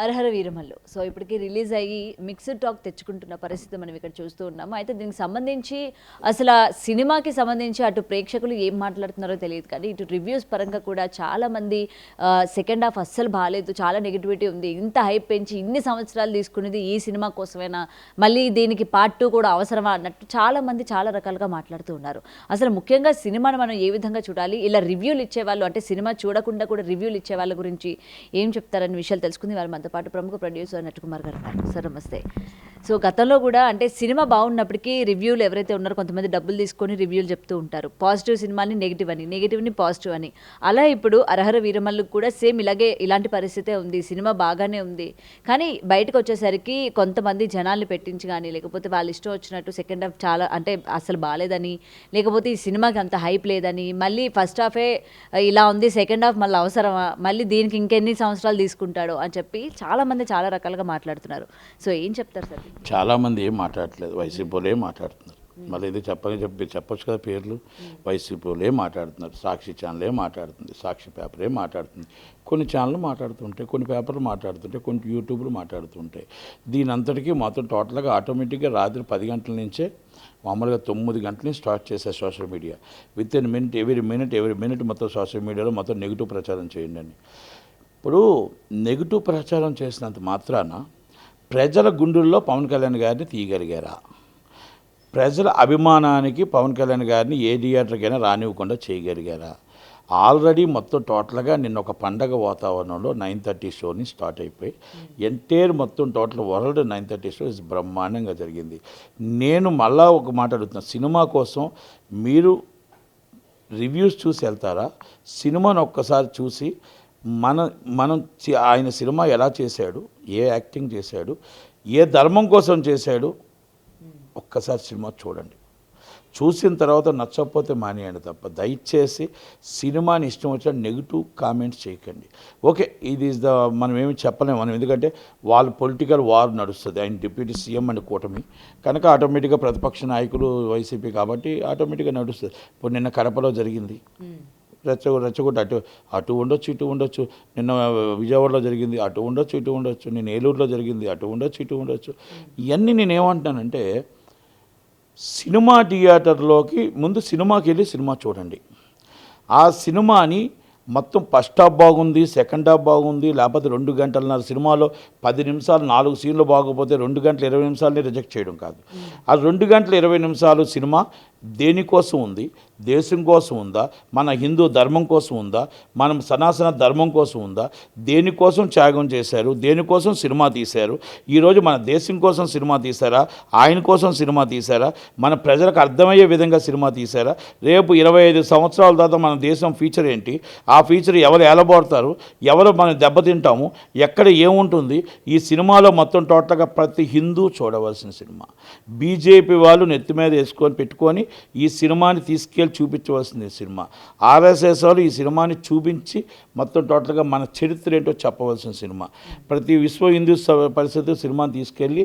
'అరహర Veeramallu' so ఇప్పటికి release అయ్యి mixed talk తెచ్చుకుంటున్న పరిస్థితి మనం ఇక్కడ చూస్తూ ఉన్నాము. అయితే దీనికి సంబంధించి అసలు సినిమాకి సంబంధించి అటు ప్రేక్షకులు ఏం మాట్లాడుతున్నారో తెలియదు కానీ ఇటు రివ్యూస్ పరంగా కూడా చాలామంది సెకండ్ హాఫ్ అస్సలు బాగాలేదు, చాలా నెగిటివిటీ ఉంది, ఇంత హైప్ పెంచి ఇన్ని సంవత్సరాలు తీసుకునేది ఈ సినిమా కోసమేనా, మళ్ళీ దీనికి పార్ట్ 2 కూడా అవసరమా అన్నట్టు చాలామంది చాలా రకాలుగా మాట్లాడుతూ ఉన్నారు. అసలు ముఖ్యంగా సినిమాను మనం ఏ విధంగా చూడాలి, ఇలా రివ్యూలు ఇచ్చేవాళ్ళు అంటే సినిమా చూడకుండా కూడా రివ్యూలు ఇచ్చే వాళ్ళ గురించి ఏం చెప్తారని విషయాలు తెలుసుకుంది వాళ్ళ మనతో పాటు ప్రముఖ ప్రొడ్యూసర్ నటకుమార్ గారు ఉన్నారు. సార్ నమస్తే. సో గతంలో కూడా అంటే సినిమా బాగున్నప్పటికీ రివ్యూలు ఎవరైతే ఉన్నారో కొంతమంది డబ్బులు తీసుకొని రివ్యూలు చెప్తూ ఉంటారు, పాజిటివ్ సినిమాని నెగిటివ్ అని, నెగిటివ్ని పాజిటివ్ అని. అలా ఇప్పుడు 'అరహర వీరమల్లు'కు కూడా సేమ్ ఇలాంటి పరిస్థితే ఉంది. సినిమా బాగానే ఉంది కానీ బయటకు వచ్చేసరికి కొంతమంది జనాల్ని పెట్టించి కానీ లేకపోతే వాళ్ళ ఇష్టం వచ్చినట్టు సెకండ్ హాఫ్ చాలా అంటే అసలు బాగాలేదని, లేకపోతే ఈ సినిమాకి అంత హైప్ లేదని, మళ్ళీ ఫస్ట్ హాఫే ఇలా ఉంది సెకండ్ హాఫ్ మళ్ళీ అవసరమా, మళ్ళీ దీనికి ఇంకెన్ని సంవత్సరాలు తీసుకుంటాడో అని చెప్పి చాలామంది చాలా రకాలుగా మాట్లాడుతున్నారు. సో ఏం చెప్తారు సార్? చాలామంది ఏం మాట్లాడట్లేదు, వైసీపీలే మాట్లాడుతున్నారు. మళ్ళీ ఇది చెప్పొచ్చు కదా పేర్లు. వైసీపీలే మాట్లాడుతున్నారు, సాక్షి ఛానలే మాట్లాడుతుంది, సాక్షి పేపరే మాట్లాడుతుంది, కొన్ని ఛానళ్ళు మాట్లాడుతుంటాయి, కొన్ని పేపర్లు మాట్లాడుతుంటాయి, కొన్ని యూట్యూబ్లు మాట్లాడుతుంటాయి. దీని అంతటికీ మొత్తం టోటల్గా ఆటోమేటిక్గా రాత్రి 10 గంటల నుంచే మామూలుగా 9 గంటల నుంచి స్టార్ట్ చేశారు social media. With in minute every minute మొత్తం సోషల్ మీడియాలో మొత్తం నెగిటివ్ ప్రచారం చేయండి అని. ఇప్పుడు నెగిటివ్ ప్రచారం చేసినంత మాత్రాన ప్రజల గుండెల్లో పవన్ కళ్యాణ్ గారిని తీయగలిగారా? ప్రజల అభిమానానికి పవన్ కళ్యాణ్ గారిని ఏ థియేటర్కైనా రానివ్వకుండా చేయగలిగారా? ఆల్రెడీ మొత్తం టోటల్గా నిన్న ఒక పండగ వాతావరణంలో 9:30 షోని స్టార్ట్ అయిపోయి ఎంటైర్ మొత్తం టోటల్ వరల్డ్ 9:30 షో బ్రహ్మాండంగా జరిగింది. నేను మళ్ళా ఒక మాట అడుగుతున్నా, సినిమా కోసం మీరు రివ్యూస్ చూసి వెళ్తారా? సినిమాను ఒక్కసారి చూసి మనం ఆయన సినిమా ఎలా చేశాడు, ఏ యాక్టింగ్ చేశాడు, ఏ ధర్మం కోసం చేశాడు, ఒక్కసారి సినిమా చూడండి. చూసిన తర్వాత నచ్చకపోతే మానేయండి తప్ప దయచేసి సినిమాని ఇష్టం వచ్చిన నెగిటివ్ కామెంట్స్ చేయకండి. ఓకే, ఇది ఈజ్ మనం ఏమి చెప్పలేము మనం, ఎందుకంటే వాళ్ళ పొలిటికల్ వార్ నడుస్తుంది, ఆయన డిప్యూటీ సీఎం అని కూటమి కనుక ఆటోమేటిక్గా ప్రతిపక్ష నాయకులు వైసీపీ కాబట్టి ఆటోమేటిక్గా నడుస్తుంది. ఇప్పుడు నిన్న కడపలో జరిగింది, రెచ్చగొట్టి అటు ఉండొచ్చు ఇటు ఉండొచ్చు. నిన్న విజయవాడలో జరిగింది, అటు ఉండొచ్చు ఇటు ఉండొచ్చు. నేను ఏలూరులో జరిగింది, అటు ఉండొచ్చు ఇటు ఉండొచ్చు. ఇవన్నీ నేను ఏమంటున్నానంటే, సినిమా థియేటర్లోకి ముందు సినిమాకి వెళ్ళి సినిమా చూడండి. ఆ సినిమాని మొత్తం ఫస్ట్ హాఫ్ బాగుంది, సెకండ్ హాఫ్ బాగుంది, లేకపోతే 2 గంటలన్నర సినిమాలో 10 నిమిషాలు 4 సీన్లు బాగోపోతే 2 గంటల 20 నిమిషాలని రిజెక్ట్ చేయడం కాదు. ఆ 2 గంటల 20 నిమిషాలు సినిమా దేనికోసం ఉంది? దేశం కోసం ఉందా, మన హిందూ ధర్మం కోసం ఉందా, మనం సనాతన ధర్మం కోసం ఉందా, దేనికోసం త్యాగం చేశారు, దేనికోసం సినిమా తీశారు? ఈరోజు మన దేశం కోసం సినిమా తీశారా, ఆయన కోసం సినిమా తీశారా, మన ప్రజలకు అర్థమయ్యే విధంగా సినిమా తీశారా? రేపు 25 సంవత్సరాల తర్వాత మన దేశం ఫ్యూచర్ ఏంటి, ఆ ఫ్యూచర్ ఎవరు ఏలబోడతారు, ఎవరు మనం దెబ్బతింటాము, ఎక్కడ ఏముంటుంది? ఈ సినిమాలో మొత్తం టోటల్గా ప్రతి హిందూ చూడవలసిన సినిమా. బీజేపీ వాళ్ళు నెత్తి మీద వేసుకొని పెట్టుకొని ఈ సినిమాని తీసుకెళ్ళి చూపించవలసింది సినిమా. ఆర్ఎస్ఎస్ వాళ్ళు ఈ సినిమాని చూపించి మొత్తం టోటల్గా మన చరిత్ర ఏంటో చెప్పవలసిన సినిమా. ప్రతి విశ్వ హిందూ పరిస్థితి సినిమాని తీసుకెళ్ళి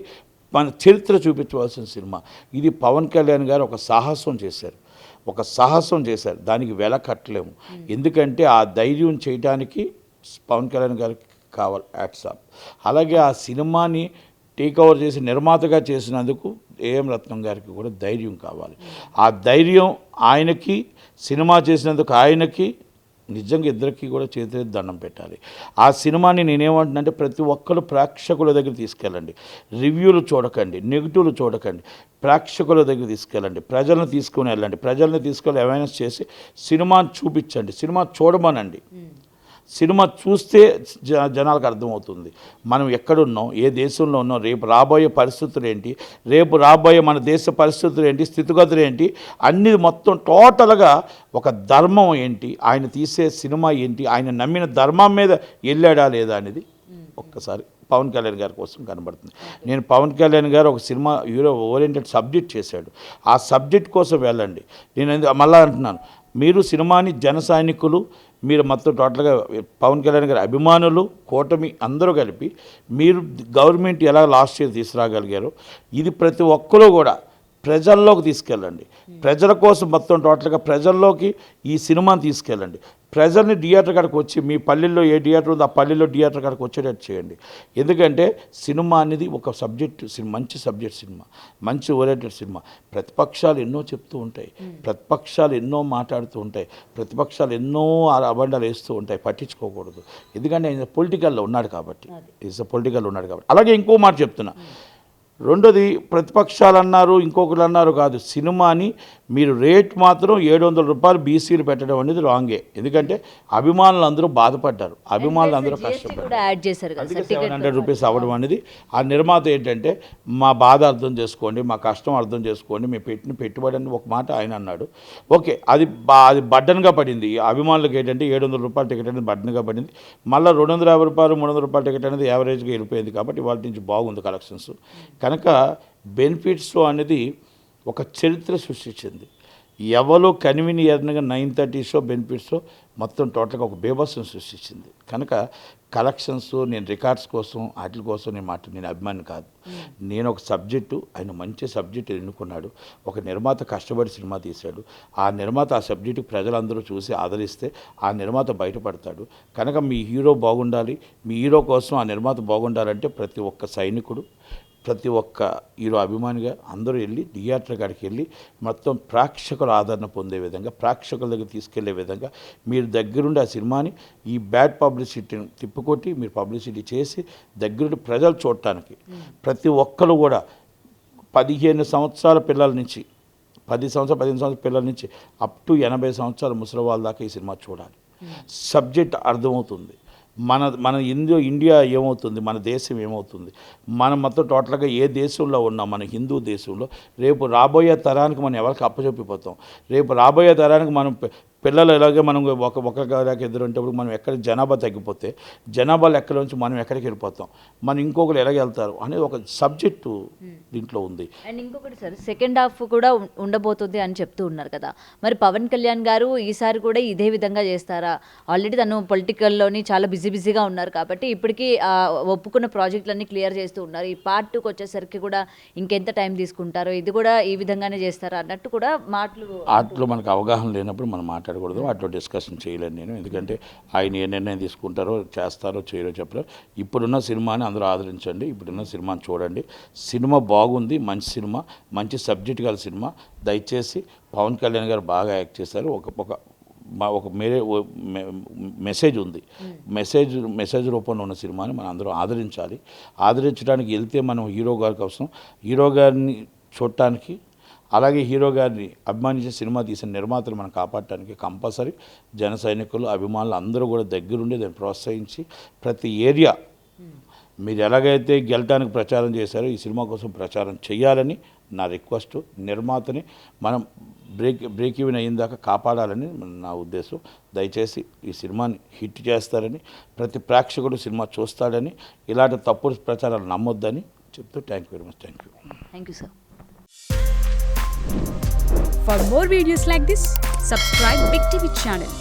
మన చరిత్ర చూపించవలసిన సినిమా. ఇది పవన్ కళ్యాణ్ గారు ఒక సాహసం చేశారు, దానికి వెల కట్టలేము. ఎందుకంటే ఆ ధైర్యం చేయడానికి పవన్ కళ్యాణ్ గారికి కావాలి హ్యాట్స్ ఆఫ్. అలాగే ఆ సినిమాని టేక్ ఓవర్ చేసి నిర్మాతగా చేసినందుకు ఏఎం రత్నం గారికి కూడా ధైర్యం కావాలి. ఆ ధైర్యం ఆయనకి, సినిమా చేసినందుకు ఆయనకి నిజంగా ఇద్దరికి కూడా చేతి దండం పెట్టాలి. ఆ సినిమాని నేనేమంటున్నానంటే ప్రతి ఒక్కరు ప్రేక్షకుల దగ్గర తీసుకెళ్ళండి, రివ్యూలు చూడకండి, నెగిటివ్లు చూడకండి, ప్రేక్షకుల దగ్గర తీసుకెళ్ళండి, ప్రజలను తీసుకుని వెళ్ళండి, ప్రజలను తీసుకెళ్ళి అవేర్నెస్ చేసి సినిమాని చూపించండి, సినిమా చూడమనండి. సినిమా చూస్తే జనాలకు అర్థమవుతుంది మనం ఎక్కడున్నాం, ఏ దేశంలో ఉన్నాం, రేపు రాబోయే పరిస్థితులు ఏంటి, రేపు రాబోయే మన దేశ పరిస్థితులు ఏంటి, స్థితిగతులు ఏంటి, అన్నీ మొత్తం టోటల్గా ఒక ధర్మం ఏంటి, ఆయన తీసే సినిమా ఏంటి, ఆయన నమ్మిన ధర్మం మీద వెళ్ళాడా లేదా అనేది ఒక్కసారి పవన్ కళ్యాణ్ గారి కోసం కనబడుతుంది. నేను పవన్ కళ్యాణ్ గారు ఒక సినిమా హీరో ఓరియంటెడ్ సబ్జెక్ట్ చేశాడు, ఆ సబ్జెక్ట్ కోసం వెళ్ళండి. నేను మళ్ళా అంటున్నాను, మీరు సినిమాని జన సైనికులు, మీరు మొత్తం టోటల్గా పవన్ కళ్యాణ్ గారి అభిమానులు, కూటమి అందరూ కలిపి మీరు గవర్నమెంట్ ఎలా లాస్ట్ ఇయర్ తీసుకురాగలిగారో ఇది ప్రతి ఒక్కరూ కూడా ప్రజల్లోకి తీసుకెళ్ళండి. ప్రజల కోసం మొత్తం టోటల్గా ప్రజల్లోకి ఈ సినిమాని తీసుకెళ్ళండి. ప్రజల్ని థియేటర్ కాడికి వచ్చి మీ పల్లెల్లో ఏ థియేటర్ ఉందో ఆ పల్లెల్లో థియేటర్ కాడికి వచ్చేటట్టు చేయండి. ఎందుకంటే సినిమా అనేది ఒక సబ్జెక్ట్ సినిమా, మంచి సబ్జెక్ట్ సినిమా, మంచి ఓరియంటెడ్ సినిమా. ప్రతిపక్షాలు ఎన్నో చెప్తూ ఉంటాయి, ప్రతిపక్షాలు ఎన్నో మాట్లాడుతూ ఉంటాయి, ప్రతిపక్షాలు ఎన్నో అబండాలు వేస్తూ ఉంటాయి, పట్టించుకోకూడదు. ఎందుకంటే ఆయన పొలిటికల్లో ఉన్నాడు కాబట్టి, పొలిటికల్లో ఉన్నాడు కాబట్టి. అలాగే ఇంకో మాట చెప్తున్నా, రెండోది ప్రతిపక్షాలు అన్నారు ఇంకొకరు అన్నారు కాదు, సినిమాని మీరు రేట్ మాత్రం 700 రూపాయలు బీసీలు పెట్టడం అనేది రాంగే. ఎందుకంటే అభిమానులు అందరూ బాధపడ్డారు, అభిమానులు అందరూ కష్టపడ్డారు. అందుకే 700 రూపీస్ అవ్వడం అనేది ఆ నిర్మాత ఏంటంటే మా బాధ అర్థం చేసుకోండి, మా కష్టం అర్థం చేసుకోండి, మేము పెట్టిన పెట్టుబడి అని ఒక మాట ఆయన అన్నాడు. ఓకే, అది బడ్డన్గా పడింది. అభిమానులకు ఏంటంటే 700 రూపాయల టికెట్ అనేది బడ్డన్గా పడింది. మళ్ళీ 250 రూపాయలు 300 రూపాయల టికెట్ అనేది యావరేజ్గా వెళ్ళిపోయింది. కాబట్టి వాళ్ళ నుంచి బాగుంది కలెక్షన్స్. కనుక బెనిఫిట్స్ అనేది ఒక చరిత్ర సృష్టించింది. ఎవరో కన్వీని ఎర్నగా 930 షో బెనిఫిట్స్ మొత్తం టోటల్గా ఒక బేబస్ను సృష్టించింది. కనుక కలెక్షన్స్ నేను రికార్డ్స్ కోసం వాటి కోసం నేను అభిమాని కాదు. నేను ఒక సబ్జెక్టు, ఆయన మంచి సబ్జెక్టు ఎన్నుకున్నాడు. ఒక నిర్మాత కష్టపడి సినిమా తీశాడు. ఆ నిర్మాత ఆ సబ్జెక్టు ప్రజలందరూ చూసి ఆదరిస్తే ఆ నిర్మాత బయటపడతాడు. కనుక మీ హీరో బాగుండాలి, మీ హీరో కోసం ఆ నిర్మాత బాగుండాలంటే ప్రతి ఒక్క సైనికుడు, ప్రతి ఒక్క హీరో అభిమానిగా అందరూ వెళ్ళి థియేటర్ కాడికి వెళ్ళి మొత్తం ప్రేక్షకుల ఆదరణ పొందే విధంగా, ప్రేక్షకుల దగ్గర తీసుకెళ్లే విధంగా మీరు దగ్గరుండి ఆ సినిమాని ఈ బ్యాడ్ పబ్లిసిటీని తిప్పుకొట్టి మీరు పబ్లిసిటీ చేసి దగ్గరుండి ప్రజలు చూడటానికి ప్రతి ఒక్కరు కూడా 15 సంవత్సరాల పిల్లల నుంచి 15 సంవత్సరాల పిల్లల నుంచి అప్ టు 80 సంవత్సరాల ముసలి వాళ్ళ దాకా ఈ సినిమా చూడాలి. సబ్జెక్ట్ అర్థమవుతుంది. మన ఇండియా ఏమవుతుంది, మన దేశం ఏమవుతుంది, మనం మొత్తం టోటల్గా ఏ దేశంలో ఉన్నాం, మన హిందూ దేశంలో. రేపు రాబోయే తరానికి మనం ఎవరికి అప్పచెప్పిపోతాం, రేపు రాబోయే తరానికి మనం పిల్లలు ఎలాగే మనం ఒకరికి ఎదురు ఉంటప్పుడు మనం ఎక్కడ జనాభా తగ్గిపోతే జనాభా లెక్కల నుంచి మనం ఎక్కడికి వెళ్ళిపోతాం, మనం ఇంకొకరు ఎలాగ వెళ్తారు అనేది ఒక సబ్జెక్టు దీంట్లో ఉంది. అండ్ ఇంకొకటి సార్, సెకండ్ హాఫ్ కూడా ఉండబోతుంది అని చెప్తూ ఉన్నారు కదా, మరి పవన్ కళ్యాణ్ గారు ఈసారి కూడా ఇదే విధంగా చేస్తారా? ఆల్రెడీ తను పొలిటికల్లోని చాలా బిజీగా ఉన్నారు కాబట్టి ఇప్పటికీ ఒప్పుకున్న ప్రాజెక్టులన్నీ క్లియర్ చేస్తూ ఉన్నారు. ఈ పార్ట్ 2కి వచ్చేసరికి కూడా ఇంకెంత టైం తీసుకుంటారో, ఇది కూడా ఈ విధంగానే చేస్తారా అన్నట్టు కూడా వాటిలో మనకు అవగాహన లేనప్పుడు మనం మాట్లాడకూడదు, వాటిలో డిస్కషన్ చేయలేను నేను. ఎందుకంటే ఆయన ఏ నిర్ణయం తీసుకుంటారో చేస్తారో చేయరో చెప్పలేరు. ఇప్పుడున్న సినిమాని అందరూ ఆదరించండి, ఇప్పుడున్న సినిమాని చూడండి. సినిమా బాగుంది, మంచి సినిమా, మంచి సబ్జెక్ట్ గల సినిమా. దయచేసి పవన్ కళ్యాణ్ గారు బాగా యాక్ట్ చేశారు. ఒక మెసేజ్ ఉంది, మెసేజ్ రూపంలో ఉన్న సినిమాని మనం అందరూ ఆదరించాలి. ఆదరించడానికి వెళ్తే మనం హీరో గారి కోసం, హీరో గారిని చూడటానికి, అలాగే హీరో గారిని అభిమానించే సినిమా తీసిన నిర్మాతలు మనం కాపాడటానికి కంపల్సరీ జన సైనికులు, అభిమానులు అందరూ కూడా దగ్గరుండి దాన్ని ప్రోత్సహించి ప్రతి ఏరియా మీరు ఎలాగైతే గెలటానికి ప్రచారం చేశారో ఈ సినిమా కోసం ప్రచారం చేయాలని నా రిక్వెస్ట్. నిర్మాతని మనం బ్రేక్ ఈవెన్ అయ్యిందాకా కాపాడాలని నా ఉద్దేశం. దయచేసి ఈ సినిమాని హిట్ చేస్తారని, ప్రతి ప్రేక్షకుడు సినిమా చూస్తాడని, ఇలాంటి తప్పుడు ప్రచారాలు నమ్మొద్దని చెప్తూ thank you very much. Thank you sir. For more videos like this, subscribe Big TV channel.